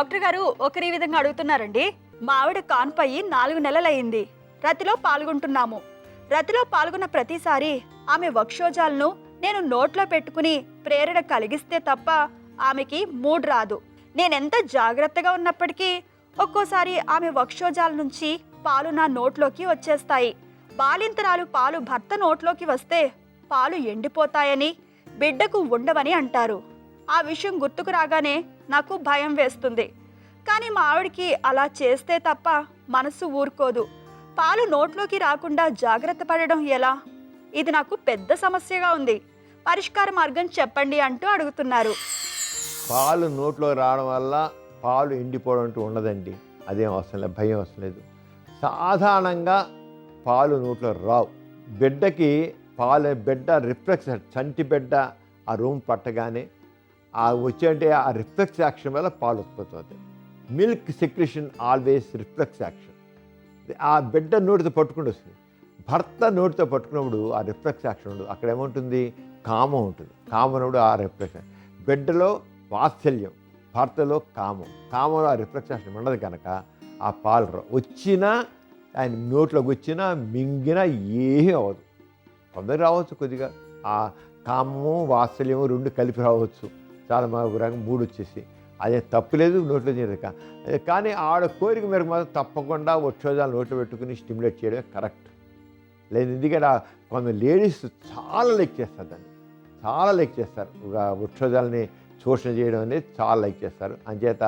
Doctor గారు ఒకరి ఈ విధంగా అడుగుతున్నారండి. మా ఆవిడ కాన్పయ్యి 4 నెలలయ్యింది. రతిలో పాల్గొంటున్నాము. రతిలో పాల్గొన్న ప్రతిసారి ఆమె వక్షోజాలను నేను నోట్లో పెట్టుకుని ప్రేరణ కలిగిస్తే తప్ప ఆమెకి మూడ్ రాదు. నేనెంత జాగ్రత్తగా ఉన్నప్పటికీ ఒక్కోసారి ఆమె వక్షోజాల నుంచి పాలు నా నోట్లోకి వచ్చేస్తాయి. బాలింతరాలు పాలు భర్త నోట్లోకి వస్తే పాలు ఎండిపోతాయని, బిడ్డకు ఉండవని అంటారు. ఆ విషయం గుర్తుకు రాగానే నాకు భయం వేస్తుంది. కానీ మా ఆవిడికి అలా చేస్తే తప్ప మనసు ఊరుకోదు. పాలు నోట్లోకి రాకుండా జాగ్రత్త పడడం ఎలా? ఇది నాకు పెద్ద సమస్యగా ఉంది. పరిష్కార మార్గం చెప్పండి అంటూ అడుగుతున్నారు. పాలు నోట్లో రావడం వల్ల పాలు ఎండిపోవడం అంటూ ఉండదండి. అదేం అవసరం లేదు, భయం అవసరం లేదు. సాధారణంగా పాలు నోట్లో రావు. బిడ్డకి బిడ్డ రిఫ్లెక్స్, చంటి బిడ్డ ఆ రూమ్ పట్టగానే ఆ వచ్చే ఆ రిఫ్లెక్స్ యాక్షన్ వల్ల పాలు ఉత్పత్తి అవుతాయి. Milk secretion always reflex action. ఆ బిడ్డ నోటితో పట్టుకుంటూ వస్తుంది. భర్త నోటితో పట్టుకున్నప్పుడు ఆ రిఫ్లెక్స్ యాక్షన్ ఉండదు. అక్కడ ఏముంటుంది? కామం ఉంటుంది. కామనుడు ఆ రిఫ్లెక్షన్. బిడ్డలో వాత్సల్యం, భర్తలో కామంలో ఆ రిఫ్లెక్స్ యాక్షన్ ఉండదు కనుక ఆ పాలు వచ్చినా ఆయన నోట్లోకి వచ్చినా మింగినా ఏమీ అవ్వదు. కొందరు రావచ్చు, కొద్దిగా ఆ కామము వాత్సల్యము రెండు కలిపి రావచ్చు. చాలా రకంగా మూడు వచ్చేసి అదే తప్పులేదు, నోట్లో చేయక. కానీ ఆవిడ కోరిక మేరకు మాత్రం తప్పకుండా వక్షోజాలు నోట్లో పెట్టుకుని స్టిమ్యులేట్ చేయడమే కరెక్ట్. లేదు, ఎందుకంటే కొంత లేడీస్ చాలా లైక్ చేస్తారు దాన్ని, చాలా లైక్ చేస్తారు. వృక్షోజాలని శోషణ చేయడం అనేది చాలా లైక్ చేస్తారు. అంచేత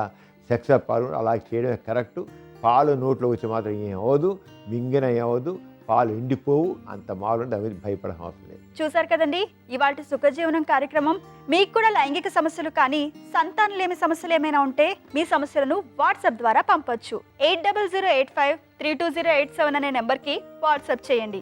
సెక్స్ పాలు అలా చేయడమే కరెక్టు. పాలు నోట్లో వచ్చి మాత్రం ఏం అవ్వదు, మింగిన ఏమవదు, పాలు ఎండిపోవు. అంత మాలుండి అవి భయపడడం అవసరం లేదు. చూసారు కదండి ఇవాల్టి సుఖజీవనం కార్యక్రమం. మీకు కూడా లైంగిక సమస్యలు కానీ సంతానలేమి సమస్యలు ఏమైనా ఉంటే మీ సమస్యలను వాట్సాప్ ద్వారా పంపొచ్చు. 8008532087 అనే నెంబర్కి వాట్సాప్ చేయండి.